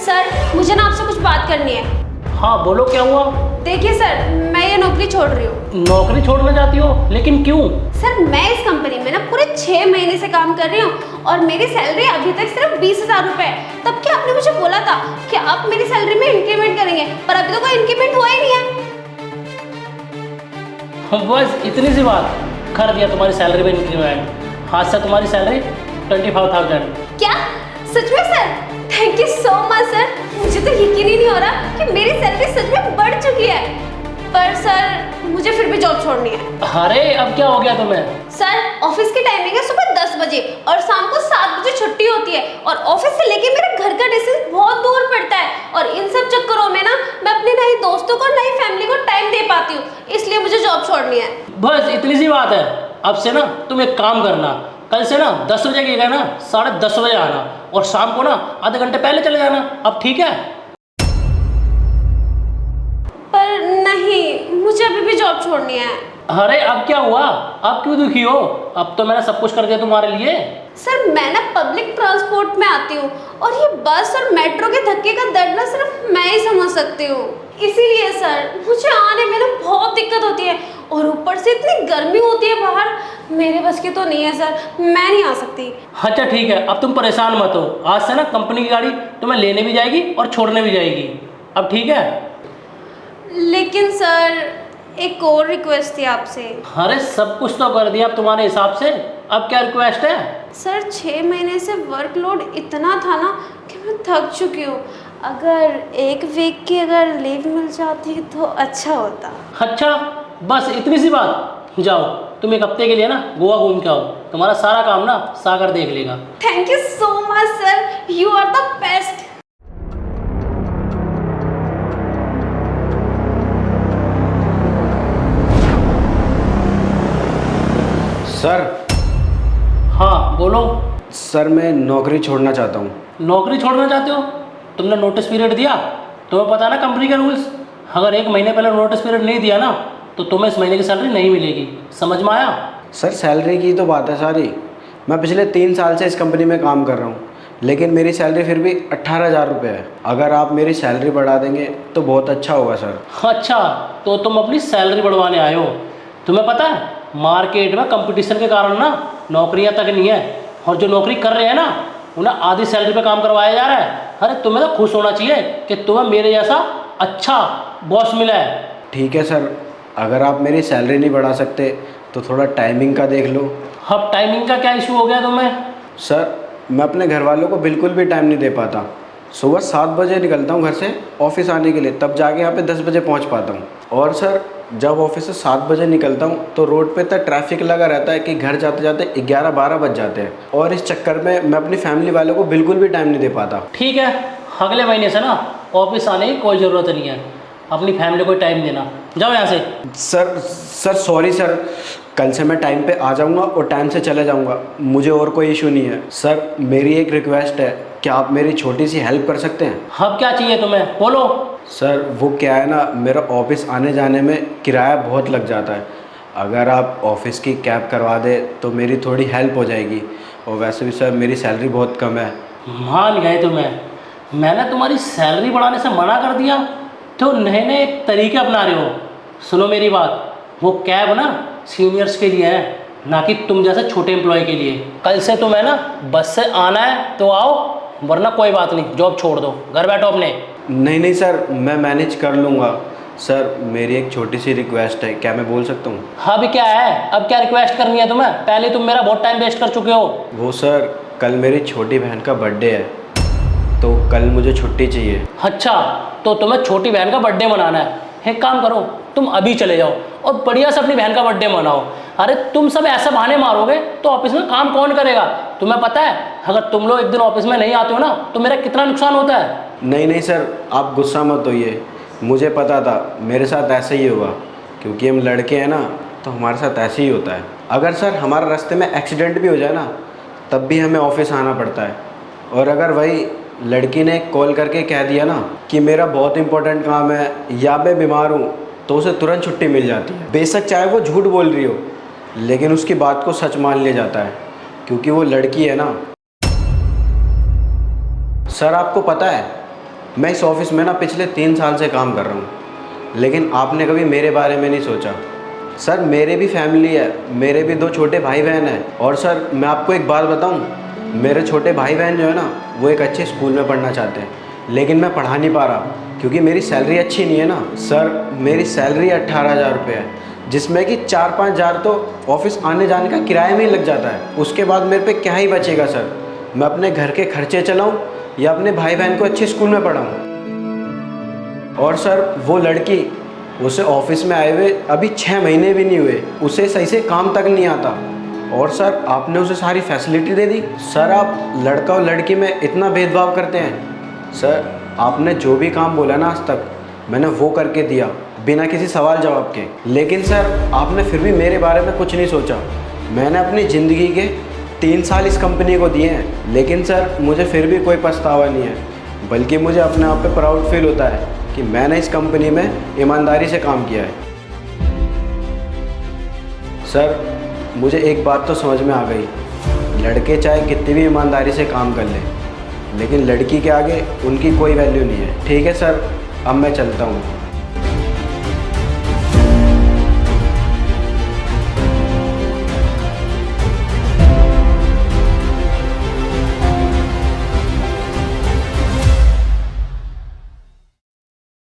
Sir मुझे ना आपसे कुछ बात करनी है। हाँ बोलो, क्या हुआ? देखिए सर, मैं ये नौकरी छोड़ रही हूँ। नौकरी छोड़ना चाहती हो, लेकिन क्यों? सर मैं इस कंपनी में ना पूरे 6 महीने से काम कर रही हूँ और मेरी सैलरी अभी तक सिर्फ 20,000 रुपए है। तब क्या आपने मुझे बोला था कि आप मेरी सैलरी में इंक्रीमेंट करेंगे, पर अभी तो कोई इंक्रीमेंट हुआ ही नहीं है। बस इतनी सी बात, कर दिया तुम्हारी सैलरी में इंक्रीमेंट। आज से तुम्हारी सैलरी 25,000। क्या सच में sir? Thank you so much sir. मुझे तो यकीन ही नहीं हो रहा कि मेरी सैलरी सच में बढ़ चुकी है। पर सर मुझे फिर भी जॉब छोड़नी है। अरे अब क्या हो गया तुम्हें? सर ऑफिस की टाइमिंग है सुबह 10 बजे और शाम को 7 बजे छुट्टी होती है और ऑफिस से लेके मेरे घर का डिस्टेंस बहुत दूर पड़ता है और इन सब चक्करों में ना मैं अपने नए दोस्तों को नई फैमिली को टाइम दे पाती हूँ, इसलिए मुझे जॉब छोड़नी है। बस इतनी सी बात है। अब से ना तुम एक काम करना, कल से ना 10 बजे की ना 10:30 बजे आना और शाम को ना आधे घंटे पहले चले जाना। अब ठीक है? पर नहीं, मुझे अभी भी जॉब छोड़नी है। अरे अब क्या हुआ? अब क्यों दुखी हो? अब तो मैंने सब कुछ कर दिया तुम्हारे लिए। सर मैं ना पब्लिक ट्रांसपोर्ट में आती हूँ और ये बस और मेट्रो के धक्के का दर्द ना सिर्फ मैं ही समझ सकती हूँ। इसीलिए सर मुझे आने में ना बहुत दिक्कत होती है और ऊपर से इतनी गर्मी होती है बाहर, मेरे बस की तो नहीं है सर, मैं नहीं आ सकती। अच्छा ठीक है, अब तुम परेशान मत हो। आज से ना कंपनी की गाड़ी तुम्हें लेने भी जाएगी और छोड़ने भी जाएगी। अब ठीक है? लेकिन सर एक और रिक्वेस्ट थी आपसे। अरे सब कुछ तो कर दिया अब तुम्हारे हिसाब से, अब क्या रिक्वेस्ट है? सर 6 महीने से वर्कलोड इतना था ना कि मैं थक चुकी हूँ। अगर एक वीक की अगर लीव मिल जाती तो अच्छा होता। अच्छा बस इतनी सी बात? जाओ तुम एक हफ्ते के लिए ना गोवा घूम के आओ, तुम्हारा सारा काम ना सागर देख लेगा। Thank you so much sir, you are the best. Sir. हाँ बोलो। सर मैं नौकरी छोड़ना चाहता हूँ। नौकरी छोड़ना चाहते हो? तुमने नोटिस पीरियड दिया? तुम्हें पता है ना कंपनी के रूल्स, अगर 1 महीने पहले नोटिस पीरियड नहीं दिया ना तो तुम्हें इस महीने की सैलरी नहीं मिलेगी। समझ में आया? सर सैलरी की तो बात है सारी, मैं पिछले 3 साल से इस कंपनी में काम कर रहा हूँ, लेकिन मेरी सैलरी फिर भी 18,000 रुपये है। अगर आप मेरी सैलरी बढ़ा देंगे तो बहुत अच्छा होगा सर। अच्छा तो तुम अपनी सैलरी बढ़वाने आए हो? तुम्हें पता है मार्केट में कंपटीशन के कारण ना नौकरियां तक नहीं है, और जो नौकरी कर रहे हैं ना उन्हें आधी सैलरी पे काम करवाया जा रहा है। अरे तुम्हें तो खुश होना चाहिए कि तुम्हें मेरे जैसा अच्छा बॉस मिला है। ठीक है सर, अगर आप मेरी सैलरी नहीं बढ़ा सकते तो थोड़ा टाइमिंग का देख लो। अब टाइमिंग का क्या इशू हो गया तुम्हें? सर मैं अपने घर वालों को बिल्कुल भी टाइम नहीं दे पाता। सुबह 7 बजे निकलता हूँ घर से ऑफिस आने के लिए, तब जाके यहाँ पे 10 बजे पहुँच पाता हूँ। और सर जब ऑफिस से 7 बजे निकलता हूँ तो रोड पे इतना ट्रैफिक लगा रहता है कि घर जाते जाते 11-12 बज जाते हैं, और इस चक्कर में मैं अपनी फैमिली वालों को बिल्कुल भी टाइम नहीं दे पाता। ठीक है, अगले महीने से ना ऑफिस आने की कोई ज़रूरत नहीं है, अपनी फैमिली को टाइम देना। जाओ यहाँ से। सर सॉरी सर, कल से मैं टाइम पे आ जाऊँगा और टाइम से चले जाऊँगा, मुझे और कोई इशू नहीं है। सर मेरी एक रिक्वेस्ट है, क्या आप मेरी छोटी सी हेल्प कर सकते हैं? अब क्या चाहिए तुम्हें, बोलो। सर वो क्या है ना, मेरा ऑफिस आने जाने में किराया बहुत लग जाता है, अगर आप ऑफिस की कैब करवा दे तो मेरी थोड़ी हेल्प हो जाएगी। और वैसे भी सर मेरी सैलरी बहुत कम है। मान गए तुम्हें, मैंने तुम्हारी सैलरी बढ़ाने से मना कर दिया तो नए नए तरीके अपना रहे हो। सुनो मेरी बात, वो कैब ना सीनियर्स के लिए है, ना कि तुम जैसे छोटे एम्प्लॉय के लिए। कल से तुम्हें ना बस से आना है तो आओ, वरना कोई बात नहीं, जॉब छोड़ दो, घर बैठो अपने। नहीं सर, मैं मैनेज कर लूँगा। सर मेरी एक छोटी सी रिक्वेस्ट है, क्या मैं बोल सकता हूँ? हाँ भी क्या है, अब क्या रिक्वेस्ट करनी है तुम्हें? पहले तुम मेरा बहुत टाइम वेस्ट कर चुके हो। वो सर कल मेरी छोटी बहन का बर्थडे है तो कल मुझे छुट्टी चाहिए। अच्छा तो तुम्हें छोटी बहन का बर्थडे मनाना है? एक काम करो, तुम अभी चले जाओ और बढ़िया से अपनी बहन का बर्थडे मनाओ। अरे तुम सब ऐसे बहाने मारोगे तो ऑफिस में काम कौन करेगा? तुम्हें पता है अगर तुम लोग एक दिन ऑफिस में नहीं आते हो ना तो मेरा कितना नुकसान होता है। नहीं सर, आप गुस्सा मत होइए, मुझे पता था मेरे साथ ऐसे ही होगा, क्योंकि हम लड़के हैं ना तो हमारे साथ ऐसे ही होता है। अगर सर हमारे रास्ते में एक्सीडेंट भी हो जाए ना तब भी हमें ऑफिस आना पड़ता है, और अगर वही लड़की ने कॉल करके कह दिया ना कि मेरा बहुत इंपॉर्टेंट काम है या मैं बीमार हूँ तो उसे तुरंत छुट्टी मिल जाती है। बेशक चाहे वो झूठ बोल रही हो, लेकिन उसकी बात को सच मान लिया जाता है क्योंकि वो लड़की है ना। सर आपको पता है मैं इस ऑफिस में ना पिछले 3 साल से काम कर रहा हूँ, लेकिन आपने कभी मेरे बारे में नहीं सोचा। सर मेरे भी फैमिली है, मेरे भी 2 छोटे भाई बहन हैं। और सर मैं आपको एक बात बताऊँ, मेरे छोटे भाई बहन जो है ना वो एक अच्छे स्कूल में पढ़ना चाहते हैं, लेकिन मैं पढ़ा नहीं पा रहा क्योंकि मेरी सैलरी अच्छी नहीं है ना। सर मेरी सैलरी 18,000 रुपये है, जिसमें कि 4-5 हज़ार तो ऑफिस आने जाने का किराया में ही लग जाता है। उसके बाद मेरे पे क्या ही बचेगा सर? मैं अपने घर के खर्चे चलाऊं या अपने भाई बहन को अच्छे स्कूल में पढ़ाऊं? और सर वो लड़की, उसे ऑफिस में आए हुए अभी 6 महीने भी नहीं हुए, उसे सही से काम तक नहीं आता, और सर आपने उसे सारी फैसिलिटी दे दी। सर आप लड़का और लड़की में इतना भेदभाव करते हैं। सर आपने जो भी काम बोला ना आज तक, मैंने वो करके दिया बिना किसी सवाल जवाब के, लेकिन सर आपने फिर भी मेरे बारे में कुछ नहीं सोचा। मैंने अपनी ज़िंदगी के 3 साल इस कंपनी को दिए हैं, लेकिन सर मुझे फिर भी कोई पछतावा नहीं है, बल्कि मुझे अपने आप पे प्राउड फील होता है कि मैंने इस कंपनी में ईमानदारी से काम किया है। सर मुझे एक बात तो समझ में आ गई, लड़के चाहे कितनी भी ईमानदारी से काम कर लें, लेकिन लड़की के आगे उनकी कोई वैल्यू नहीं है। ठीक है सर, अब मैं चलता हूँ।